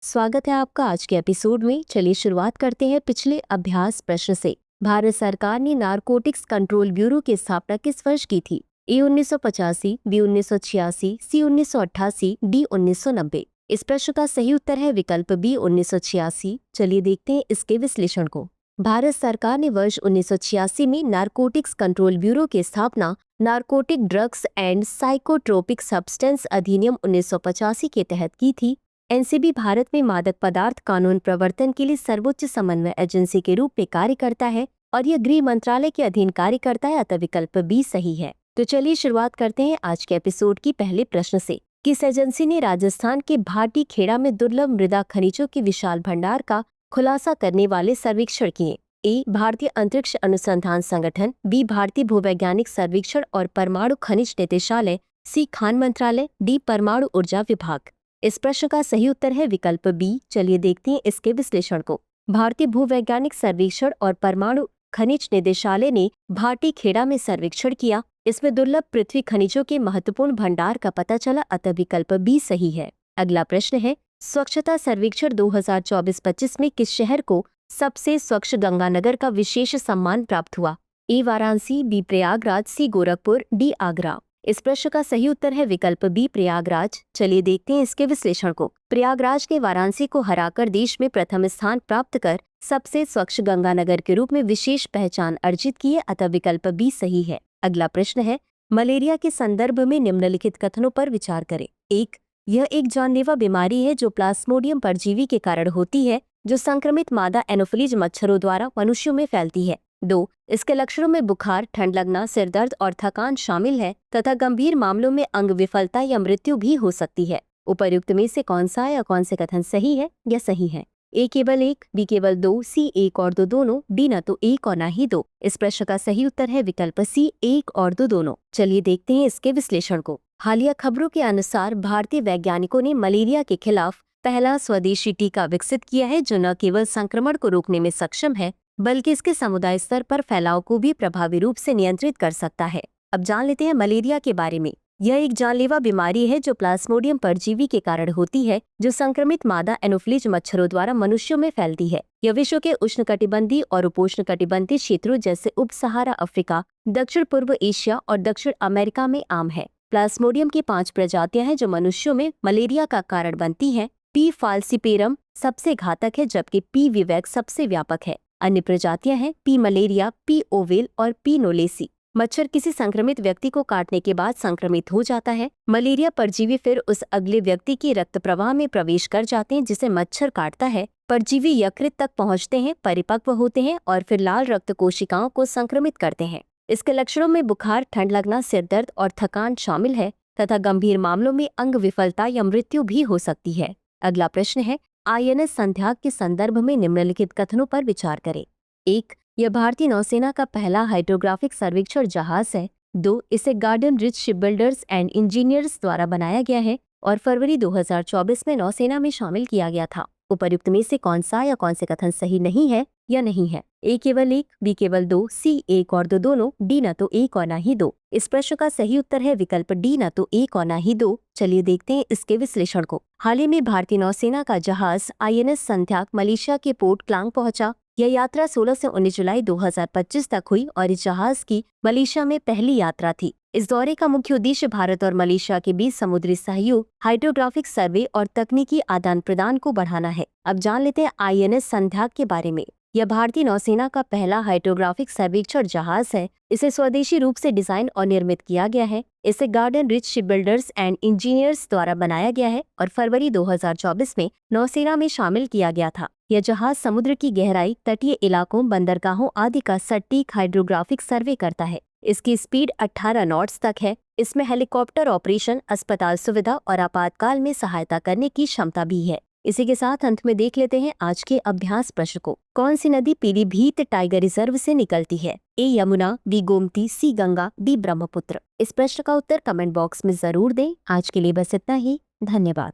स्वागत है आपका आज के एपिसोड में। चलिए शुरुआत करते हैं पिछले अभ्यास प्रश्न से। भारत सरकार ने नारकोटिक्स कंट्रोल ब्यूरो की स्थापना किस वर्ष की थी? ए 1985, बी 1986, सी 1988, डी 1990। इस प्रश्न का सही उत्तर है विकल्प बी 1986। चलिए देखते हैं इसके विश्लेषण को। भारत सरकार ने वर्ष 1986 में नारकोटिक्स कंट्रोल ब्यूरो की स्थापना narcotic drugs and psychotropic substance अधिनियम 1985 के तहत की थी। एनसीबी भारत में मादक पदार्थ कानून प्रवर्तन के लिए सर्वोच्च समन्वय एजेंसी के रूप में कार्य करता है और यह गृह मंत्रालय के अधीन कार्य करता है, अतः विकल्प बी सही है। तो चलिए शुरुआत करते हैं आज के एपिसोड की पहले प्रश्न से। किस एजेंसी ने राजस्थान के भाटी खेड़ा में दुर्लभ मृदा खनिजों के विशाल भंडार का खुलासा करने वाले सर्वेक्षण किए? ए भारतीय अंतरिक्ष अनुसंधान संगठन, बी भारतीय भूवैज्ञानिक सर्वेक्षण और परमाणु खनिज निदेशालय, सी खान मंत्रालय, डी परमाणु ऊर्जा विभाग। इस प्रश्न का सही उत्तर है विकल्प बी। चलिए देखते हैं इसके विश्लेषण को। भारतीय भूवैज्ञानिक सर्वेक्षण और परमाणु खनिज निदेशालय ने भाटी खेड़ा में सर्वेक्षण किया। इसमें दुर्लभ पृथ्वी खनिजों के महत्वपूर्ण भंडार का पता चला, अतः विकल्प बी सही है। अगला प्रश्न है, स्वच्छता सर्वेक्षण 2024-25 में किस शहर को सबसे स्वच्छ गंगानगर का विशेष सम्मान प्राप्त हुआ? ए वाराणसी, बी प्रयागराज, सी गोरखपुर, डी आगरा। इस प्रश्न का सही उत्तर है विकल्प बी प्रयागराज। चलिए देखते हैं इसके विश्लेषण को। प्रयागराज ने वाराणसी को हराकर देश में प्रथम स्थान प्राप्त कर सबसे स्वच्छ गंगानगर के रूप में विशेष पहचान अर्जित की है, अतः विकल्प बी सही है। अगला प्रश्न है, मलेरिया के संदर्भ में निम्नलिखित कथनों पर विचार करें। 1. यह एक जानलेवा बीमारी है जो प्लाज्मोडियम परजीवी के कारण होती है, जो संक्रमित मादा एनोफिलीज मच्छरों द्वारा मनुष्यों में फैलती है। 2. इसके लक्षणों में बुखार, ठंड लगना, सिर दर्द और थकान शामिल है तथा गंभीर मामलों में अंग विफलता या मृत्यु भी हो सकती है। उपर्युक्त में से कौन सा या कौन से कथन सही है या सही है? ए केवल 1, बी केवल 2, सी 1 और 2 दोनों, डी न तो 1 और न ही 2। इस प्रश्न का सही उत्तर है विकल्प सी 1 और 2 दोनों। चलिए देखते हैं इसके विश्लेषण को। हालिया खबरों के अनुसार भारतीय वैज्ञानिकों ने मलेरिया के खिलाफ पहला स्वदेशी टीका विकसित किया है, जो न केवल संक्रमण को रोकने में सक्षम है बल्कि इसके समुदाय स्तर पर फैलाव को भी प्रभावी रूप से नियंत्रित कर सकता है। अब जान लेते हैं मलेरिया के बारे में। यह एक जानलेवा बीमारी है जो प्लाज्मोडियम परजीवी के कारण होती है, जो संक्रमित मादा एनोफिलीज मच्छरों द्वारा मनुष्यों में फैलती है। यह विश्व के उष्णकटिबंधीय और उपोष्णकटिबंधीय क्षेत्रों जैसे उप सहारा अफ्रीका, दक्षिण पूर्व एशिया और दक्षिण अमेरिका में आम है। प्लाज्मोडियम की 5 प्रजातियां हैं जो मनुष्यों में मलेरिया का कारण बनती हैं। पी फाल्सिपेरम सबसे घातक है, जबकि पी विवेक सबसे व्यापक है। अन्य प्रजातियां हैं पी मलेरिया, पी ओवेल और पी नोलेसी। मच्छर किसी संक्रमित व्यक्ति को काटने के बाद संक्रमित हो जाता है। मलेरिया परजीवी फिर उस अगले व्यक्ति के रक्त प्रवाह में प्रवेश कर जाते हैं जिसे मच्छर काटता है। परजीवी यकृत तक पहुंचते हैं, परिपक्व होते हैं और फिर लाल रक्त कोशिकाओं को संक्रमित करते हैं। इसके लक्षणों में बुखार, ठंड लगना, सिर दर्द और थकान शामिल है तथा गंभीर मामलों में अंग विफलता या मृत्यु भी हो सकती है। अगला प्रश्न है, आईएनएस संध्याक के संदर्भ में निम्नलिखित कथनों पर विचार करें। 1. यह भारतीय नौसेना का पहला हाइड्रोग्राफिक सर्वेक्षण जहाज है। 2. इसे garden rich shipbuilders and engineers द्वारा बनाया गया है और फरवरी 2024 में नौसेना में शामिल किया गया था। उपर्युक्त में से कौन सा या कौन से कथन सही नहीं है या नहीं है? ए केवल 1, बी केवल 2, सी 1 और 2 दोनों, डी न तो 1 और न ही 2। इस प्रश्न का सही उत्तर है विकल्प डी न तो 1 और न ही 2। चलिए देखते हैं इसके विश्लेषण को। हाल ही में भारतीय नौसेना का जहाज आईएनएस संध्याक मलेशिया के पोर्ट क्लांग पहुंचा। यह यात्रा 16 से 19 जुलाई 2025 तक हुई और इस जहाज की मलेशिया में पहली यात्रा थी। इस दौरे का मुख्य उद्देश्य भारत और मलेशिया के बीच समुद्री सहयोग, हाइड्रोग्राफिक सर्वे और तकनीकी आदान प्रदान को बढ़ाना है। अब जान लेते हैं आईएनएस संध्याक के बारे में। यह भारतीय नौसेना का पहला हाइड्रोग्राफिक सर्वेक्षण जहाज है। इसे स्वदेशी रूप से डिजाइन और निर्मित किया गया है। इसे garden rich shipbuilders and engineers द्वारा बनाया गया है और फरवरी 2024 में नौसेना में शामिल किया गया था। यह जहाज समुद्र की गहराई, तटीय इलाकों, बंदरगाहों आदि का सटीक हाइड्रोग्राफिक सर्वे करता है। इसकी स्पीड 18 नॉट्स तक है। इसमें हेलीकॉप्टर ऑपरेशन, अस्पताल सुविधा और आपातकाल में सहायता करने की क्षमता भी है। इसी के साथ अंत में देख लेते हैं आज के अभ्यास प्रश्न को। कौन सी नदी पीलीभीत टाइगर रिजर्व से निकलती है? ए यमुना, बी गोमती, सी गंगा, डी ब्रह्मपुत्र। इस प्रश्न का उत्तर कमेंट बॉक्स में जरूर दें। आज के लिए बस इतना ही। धन्यवाद।